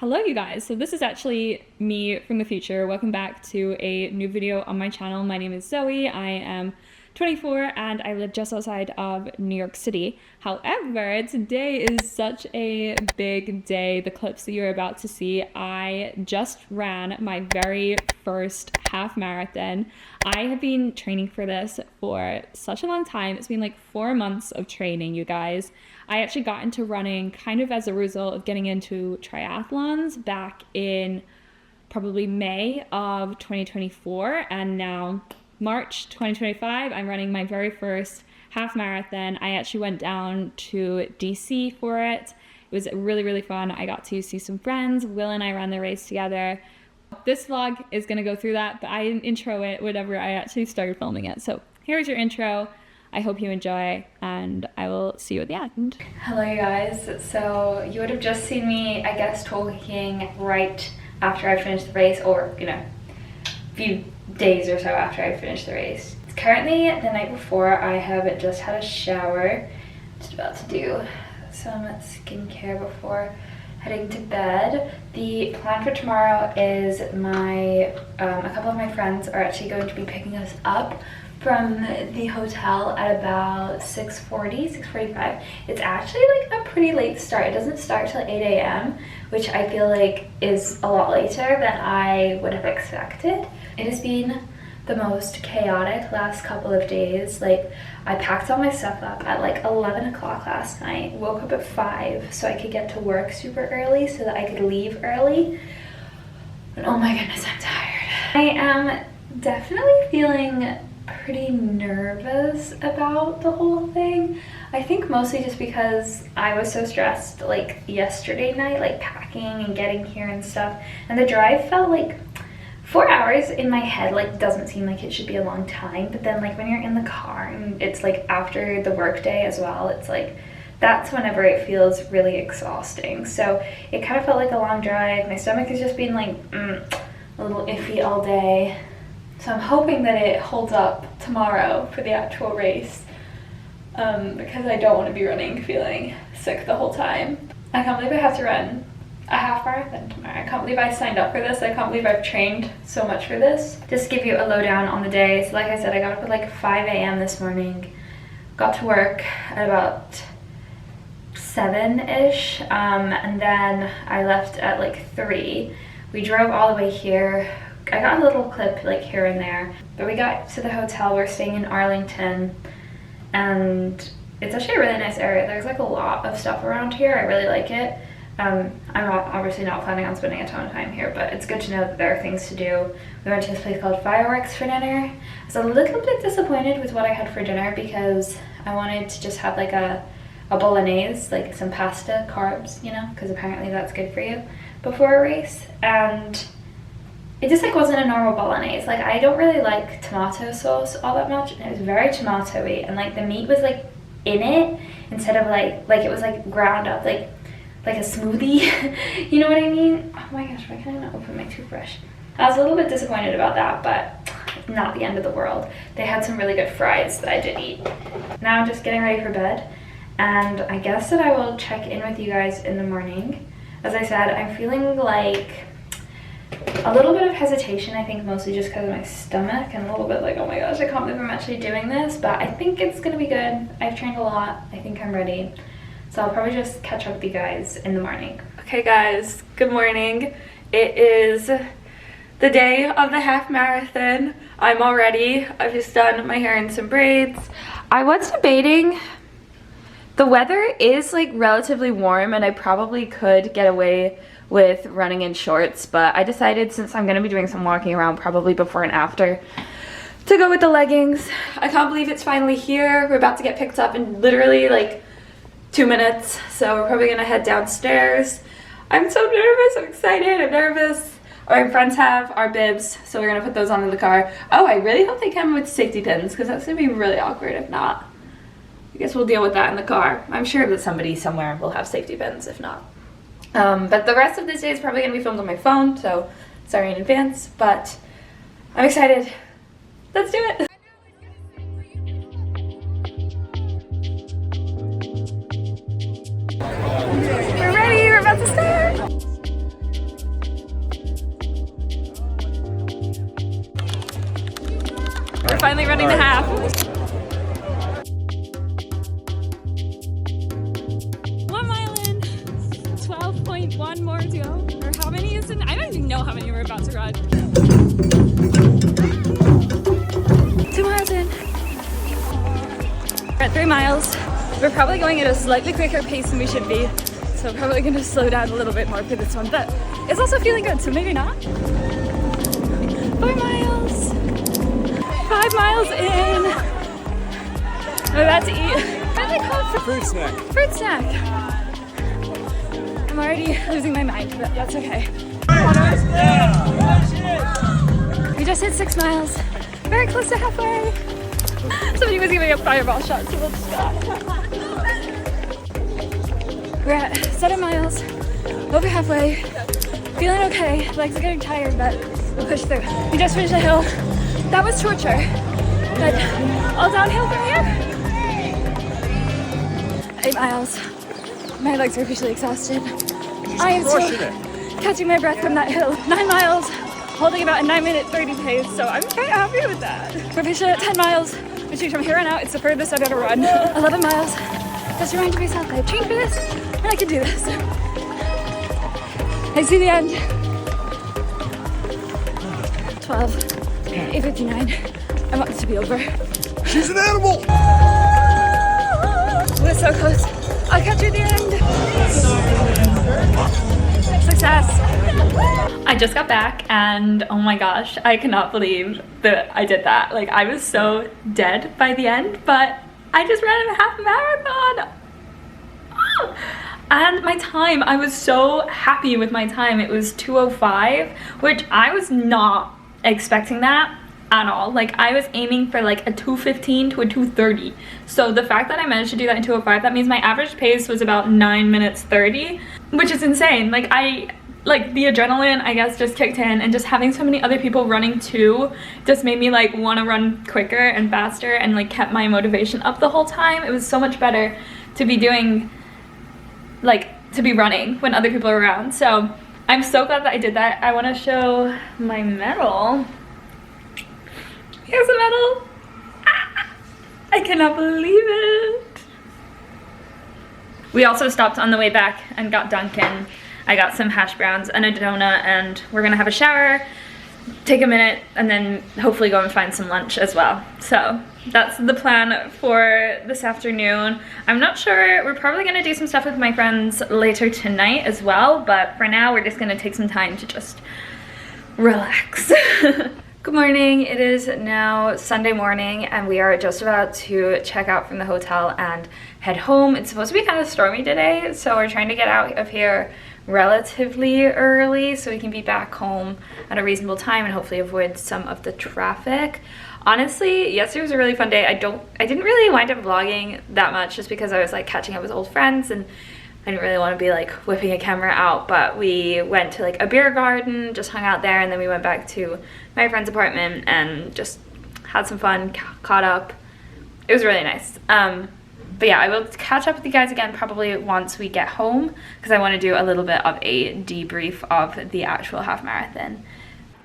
Hello you guys, so this is actually me from the future. Welcome back to a new video on my channel. My name is Zoe, I am 24 and I live just outside of New York City. However, today is such a big day. The clips that you're about to see, I just ran my very first half marathon. I have been training for this for such a long time. It's been like 4 months of training, you guys. I actually got into running kind of as a result of getting into triathlons back in probably May of 2024, and now March 2025, I'm running my very first half marathon. I actually went down to DC for it. It was really, really fun. I got to see some friends. Will and I ran the race together. This vlog is gonna go through that, but I intro it whenever I actually started filming it. So here's your intro. I hope you enjoy, and I will see you at the end. Hello you guys. So you would have just seen me, I guess, talking right after I finished the race, or a few days or so after I finished the race. It's currently the night before. I have just had a shower. Just about to do some skincare before heading to bed. The plan for tomorrow is a couple of my friends are actually going to be picking us up from the hotel at about 6:45. It's actually like a pretty late start. It doesn't start till 8 a.m., which I feel like is a lot later than I would have expected. It has been the most chaotic last couple of days. Like, I packed all my stuff up at like 11 o'clock last night, woke up at 5 so I could get to work super early so that I could leave early. And oh my goodness, I'm tired. I am definitely feeling pretty nervous about the whole thing. I think mostly just because I was so stressed like yesterday night, like packing and getting here and stuff, and the drive felt like 4 hours in my head like doesn't seem like it should be a long time, but then like when you're in the car and it's like after the work day as well, it's like that's whenever it feels really exhausting. So it kind of felt like a long drive. My stomach has just been like a little iffy all day. So I'm hoping that it holds up tomorrow for the actual race, because I don't want to be running feeling sick the whole time. I can't believe I have to run a half marathon tomorrow. I can't believe I signed up for this. I can't believe I've trained so much for this. Just to give you a lowdown on the day. So like I said, I got up at like 5 a.m. this morning, got to work at about 7-ish, and then I left at like 3. We drove all the way here. I got a little clip like here and there, but we got to the hotel. We're staying in Arlington, and it's actually a really nice area. There's like a lot of stuff around here. I really like it. I'm obviously not planning on spending a ton of time here, but it's good to know that there are things to do. We went to this place called Fireworks for dinner. I was a little bit disappointed with what I had for dinner because I wanted to just have like a bolognese, like some pasta, carbs, because apparently that's good for you before a race. And it just like wasn't a normal bolognese. Like, I don't really like tomato sauce all that much, and it was very tomatoey, and like the meat was like in it instead of like it was like ground up like a smoothie. You know what I mean? Oh my gosh, why can I not open my toothbrush? I was a little bit disappointed about that, but not the end of the world. They had some really good fries that I did eat. Now I'm just getting ready for bed, and I guess that I will check in with you guys in the morning. As I said, I'm feeling like a little bit of hesitation, I think mostly just because of my stomach, and a little bit like, oh my gosh, I can't believe I'm actually doing this, but I think it's gonna be good. I've trained a lot. I think I'm ready. So I'll probably just catch up with you guys in the morning. Okay guys, good morning. It is the day of the half marathon. I'm all ready. I've just done my hair in some braids. I was debating, the weather is like relatively warm and I probably could get away with running in shorts, but I decided since I'm gonna be doing some walking around probably before and after to go with the leggings. I can't believe it's finally here. We're about to get picked up in literally like 2 minutes, so we're probably gonna head downstairs. I'm so nervous, I'm excited, I'm nervous. Our friends have our bibs, so we're gonna put those on in the car. Oh, I really hope they come with safety pins, because that's gonna be really awkward if not. I guess we'll deal with that in the car. I'm sure that somebody somewhere will have safety pins if not. But the rest of this day is probably gonna be filmed on my phone, so sorry in advance, but I'm excited. Let's do it. We're ready, we're about to start. finally running the half. 1 mile in, 12.1 more to go. Or how many is it? I don't even know how many we're about to run. 2 miles in. We're at 3 miles. We're probably going at a slightly quicker pace than we should be. So probably going to slow down a little bit more for this one, but it's also feeling good, so maybe not. 4 miles. 5 miles in. We're about to eat. What are they called? Fruit snack. Fruit snack. I'm already losing my mind, but that's okay. We just hit 6 miles. Very close to halfway. Somebody was giving a fireball shot, so we'll just stop. We're at 7 miles, over halfway, feeling okay, legs are getting tired, but we'll push through. We just finished a hill. That was torture, but all downhill from here. 8 miles. My legs are officially exhausted. I am still catching my breath from that hill. 9 miles, holding about a 9-minute 30 pace, so I'm very happy with that. We're officially at 10 miles, which means from here on out, it's the furthest I've ever run. 11 miles. Just remind myself I trained for this, and I can do this. I see the end. 12, 8:59. I want this to be over. She's an animal! We're so close. I'll catch you at the end. Success. I just got back and oh my gosh, I cannot believe that I did that. Like, I was so dead by the end, but I just ran a half marathon. Oh. And my time, I was so happy with my time. It was 2:05, which I was not expecting that at all. Like, I was aiming for like a 2:15 to a 2:30. So the fact that I managed to do that in 2:05, that means my average pace was about 9 minutes 30, which is insane. Like, the adrenaline, I guess, just kicked in, and just having so many other people running too just made me like want to run quicker and faster, and like kept my motivation up the whole time. It was so much better to be doing, like, to be running when other people are around. So I'm so glad that I did that. I want to show my medal. Here's a medal. Ah, I cannot believe it. We also stopped on the way back and got Dunkin'. I got some hash browns and a donut, and we're gonna have a shower, take a minute, and then hopefully go and find some lunch as well. So that's the plan for this afternoon. I'm not sure, we're probably gonna do some stuff with my friends later tonight as well, but for now we're just gonna take some time to just relax. Good morning, it is now Sunday morning and we are just about to check out from the hotel and head home. It's supposed to be kind of stormy today, so we're trying to get out of here relatively early so we can be back home at a reasonable time and hopefully avoid some of the traffic. Honestly, yesterday was a really fun day. I didn't really wind up vlogging that much just because I was like catching up with old friends and I didn't really want to be like whipping a camera out, but we went to like a beer garden, just hung out there, and then we went back to my friend's apartment and just had some fun, caught up. It was really nice. But yeah, I will catch up with you guys again probably once we get home because I want to do a little bit of a debrief of the actual half marathon.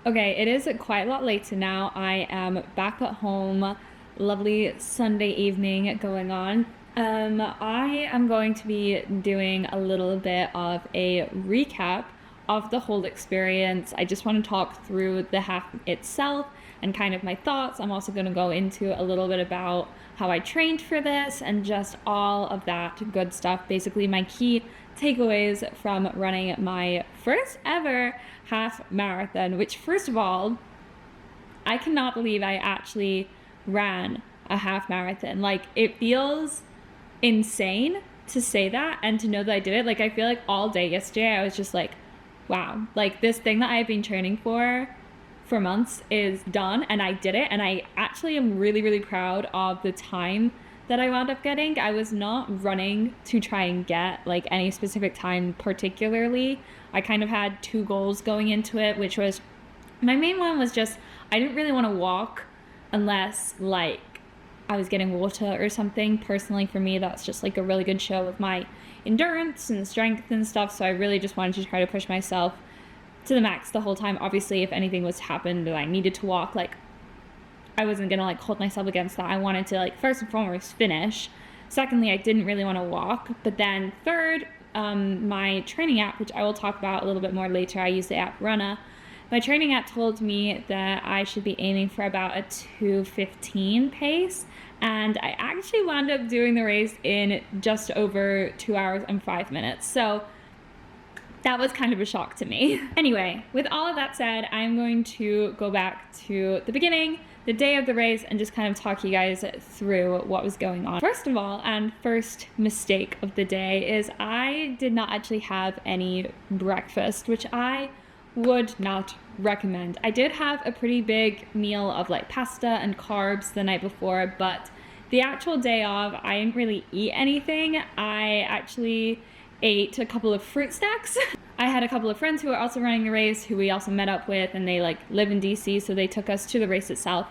Okay, it is quite a lot later now. I am back at home. Lovely Sunday evening going on. I am going to be doing a little bit of a recap of the whole experience. I just want to talk through the half itself and kind of my thoughts. I'm also going to go into a little bit about how I trained for this and just all of that good stuff. Basically my key takeaways from running my first ever half marathon, which first of all, I cannot believe I actually ran a half marathon. Like, it feels insane to say that and to know that I did it. Like, I feel like all day yesterday I was just like, wow, like this thing that I've been training for months is done and I did it. And I actually am really, really proud of the time that I wound up getting. I was not running to try and get like any specific time particularly. I kind of had two goals going into it, which was, my main one was just, I didn't really want to walk unless like I was getting water or something. Personally, for me, that's just like a really good show of my endurance and strength and stuff. So I really just wanted to try to push myself to the max the whole time. Obviously, if anything was to happen that I needed to walk, like I wasn't gonna like hold myself against that. I wanted to like first and foremost finish. Secondly, I didn't really want to walk. But then third, my training app, which I will talk about a little bit more later, I use the app Runna. My training app told me that I should be aiming for about a 2:15 pace, and I actually wound up doing the race in just over 2 hours and 5 minutes. So that was kind of a shock to me. Anyway, with all of that said, I'm going to go back to the beginning, the day of the race, and just kind of talk you guys through what was going on. First of all, and first mistake of the day, is I did not actually have any breakfast, which I would not recommend. I did have a pretty big meal of like pasta and carbs the night before, but the actual day of, I didn't really eat anything. I actually ate a couple of fruit snacks. I had a couple of friends who were also running the race who we also met up with, and they like live in DC, so they took us to the race itself.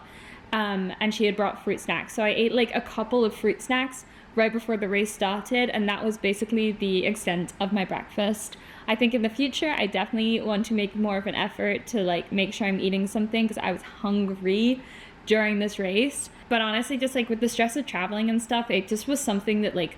And she had brought fruit snacks. So I ate like a couple of fruit snacks right before the race started, and that was basically the extent of my breakfast. I think in the future, I definitely want to make more of an effort to like make sure I'm eating something, because I was hungry during this race. But honestly, just like with the stress of traveling and stuff, it just was something that like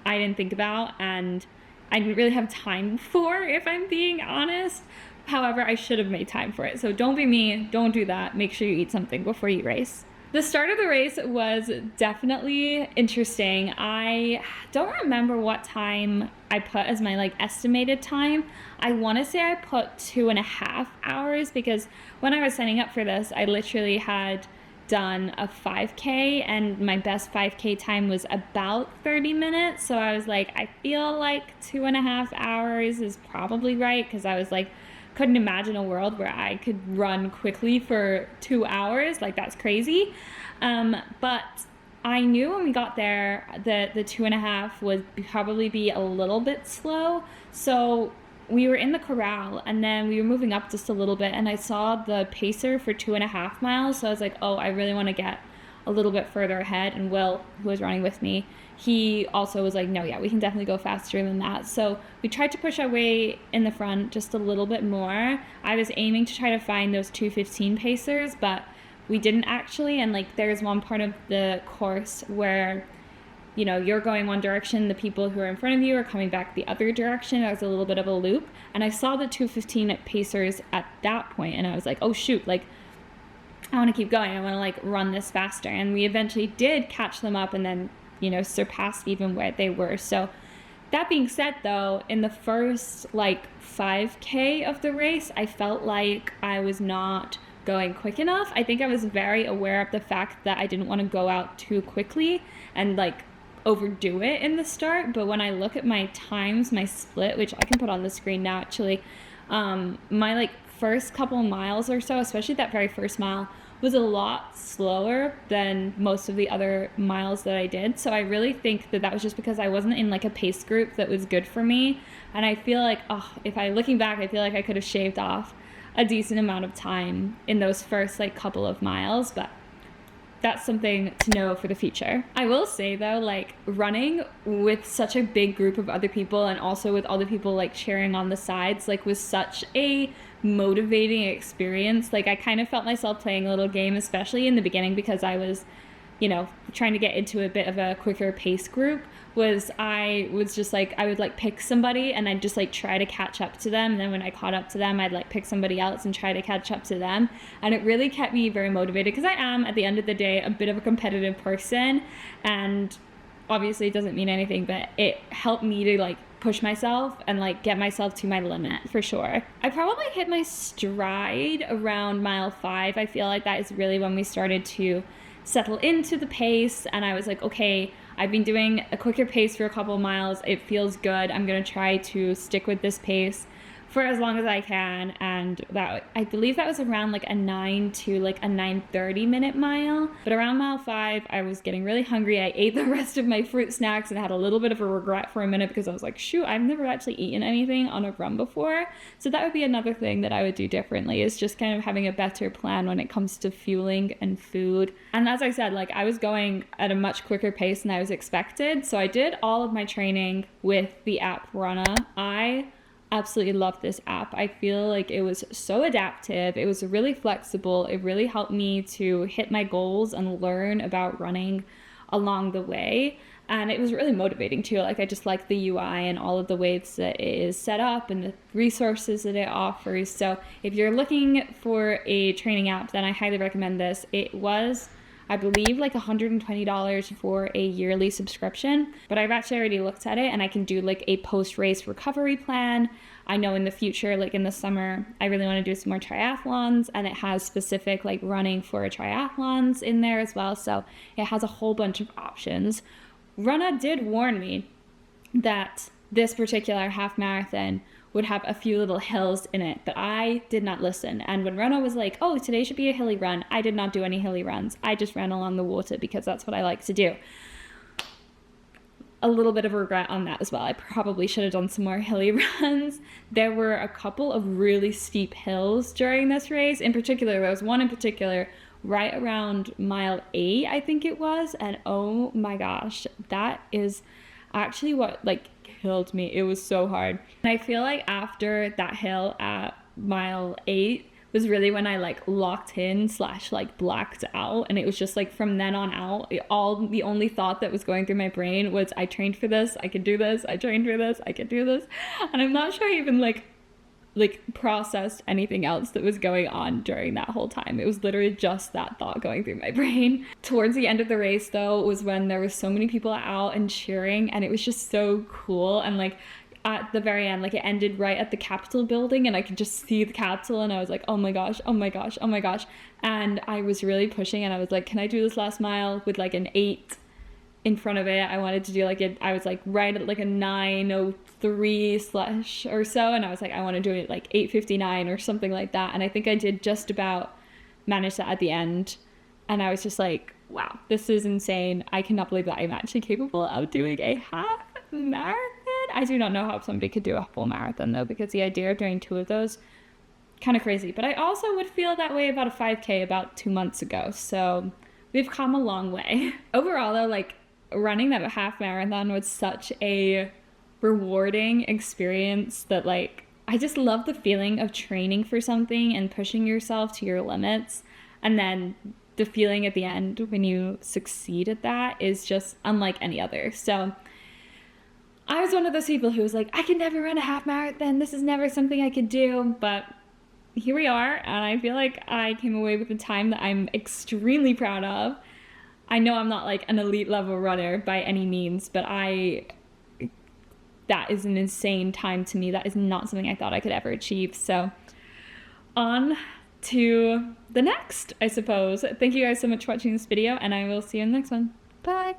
I didn't think about and I didn't really have time for, if I'm being honest. However, I should have made time for it. So don't be me, don't do that. Make sure you eat something before you race. The start of the race was definitely interesting. I don't remember what time I put as my like estimated time. I want to say I put 2.5 hours, because when I was signing up for this, I literally had done a 5K and my best 5K time was about 30 minutes. So I was like, I feel like 2.5 hours is probably right, because I was like, couldn't imagine a world where I could run quickly for 2 hours. Like, that's crazy. But I knew when we got there that the 2.5 would probably be a little bit slow. So we were in the corral and then we were moving up just a little bit, and I saw the pacer for 2.5 miles. So I was like, oh, I really want to get a little bit further ahead. And Will, who was running with me, he also was like, no, yeah, we can definitely go faster than that. So we tried to push our way in the front just a little bit more. I was aiming to try to find those 2:15 pacers, but we didn't actually. And like, there's one part of the course where, you know, you're going one direction, the people who are in front of you are coming back the other direction. It was a little bit of a loop, and I saw the 2:15 pacers at that point, and I was like, oh shoot, like I want to keep going, I want to like run this faster. And we eventually did catch them up and then, you know, surpass even where they were. So that being said though, in the first like 5K of the race, I felt like I was not going quick enough. I think I was very aware of the fact that I didn't want to go out too quickly and like overdo it in the start. But when I look at my times, my split, which I can put on the screen now actually, my like first couple miles or so, especially that very first mile, was a lot slower than most of the other miles that I did. So I really think that that was just because I wasn't in like a pace group that was good for me. And I feel like, if I looking back, I feel like I could have shaved off a decent amount of time in those first like couple of miles. But that's something to know for the future. I will say though, like running with such a big group of other people and also with all the people like cheering on the sides, like was such a motivating experience. Like I kind of felt myself playing a little game, especially in the beginning, because I was, you know, trying to get into a bit of a quicker pace group. I was just like, I would like pick somebody and I'd just like try to catch up to them, and then when I caught up to them, I'd like pick somebody else and try to catch up to them. And it really kept me very motivated, because I am, at the end of the day, a bit of a competitive person, and obviously it doesn't mean anything, but it helped me to like push myself and like get myself to my limit for sure. I probably hit my stride around mile 5. I feel like that is really when we started to settle into the pace, and I was like, okay, I've been doing a quicker pace for a couple of miles. It feels good. I'm gonna try to stick with this pace for as long as I can. And that, I believe that was around like a 9 to like a 9:30 minute mile. But around mile 5, I was getting really hungry. I ate the rest of my fruit snacks and had a little bit of a regret for a minute, because I was like, shoot, I've never actually eaten anything on a run before. So that would be another thing that I would do differently, is just kind of having a better plan when it comes to fueling and food. And as I said, like I was going at a much quicker pace than I was expected. So I did all of my training with the app Runna. I absolutely loved this app. I feel like it was so adaptive. It was really flexible. It really helped me to hit my goals and learn about running along the way. And it was really motivating too. Like, I just like the UI and all of the ways that it is set up and the resources that it offers. So if you're looking for a training app, then I highly recommend this. It was, I believe, like $120 for a yearly subscription, but I've actually already looked at it and I can do like a post-race recovery plan. I know in the future, like in the summer, I really want to do some more triathlons, and it has specific like running for triathlons in there as well. So it has a whole bunch of options. Runna did warn me that this particular half marathon would have a few little hills in it, but I did not listen. And when Runna was like, oh, today should be a hilly run, I did not do any hilly runs. I just ran along the water because that's what I like to do. A little bit of regret on that as well. I probably should have done some more hilly runs. There were a couple of really steep hills during this race. In particular, there was one in particular right around mile 8, I think it was, and oh my gosh, that is actually what like killed me. It was so hard. And I feel like after that hill at mile 8 was really when I like locked in / like blacked out, and it was just like from then on out, the only thought that was going through my brain was, I trained for this, I could do this, I trained for this, I could do this. And I'm not sure I even like processed anything else that was going on during that whole time. It was literally just that thought going through my brain. Towards the end of the race though was when there was so many people out and cheering, and it was just so cool. And like at the very end, like it ended right at the Capitol building, and I could just see the Capitol, and I was like, oh my gosh, oh my gosh, oh my gosh. And I was really pushing, and I was like, can I do this last mile with like an 8 in front of it? I wanted to do like I was like right at like a 9:03 / or so, and I was like, I want to do it like 8:59 or something like that. And I think I did just about manage that at the end, and I was just like, wow, this is insane. I cannot believe that I'm actually capable of doing a half marathon. I do not know how somebody could do a full marathon though, because the idea of doing 2 of those, kind of crazy. But I also would feel that way about a 5K about 2 months ago, so we've come a long way. Overall though, like running that half marathon was such a rewarding experience that like I just love the feeling of training for something and pushing yourself to your limits, and then the feeling at the end when you succeed at that is just unlike any other. So I was one of those people who was like, I could never run a half marathon, this is never something I could do, but here we are, and I feel like I came away with a time that I'm extremely proud of. I know I'm not like an elite level runner by any means, but that is an insane time to me. That is not something I thought I could ever achieve. So on to the next, I suppose. Thank you guys so much for watching this video, and I will see you in the next one. Bye.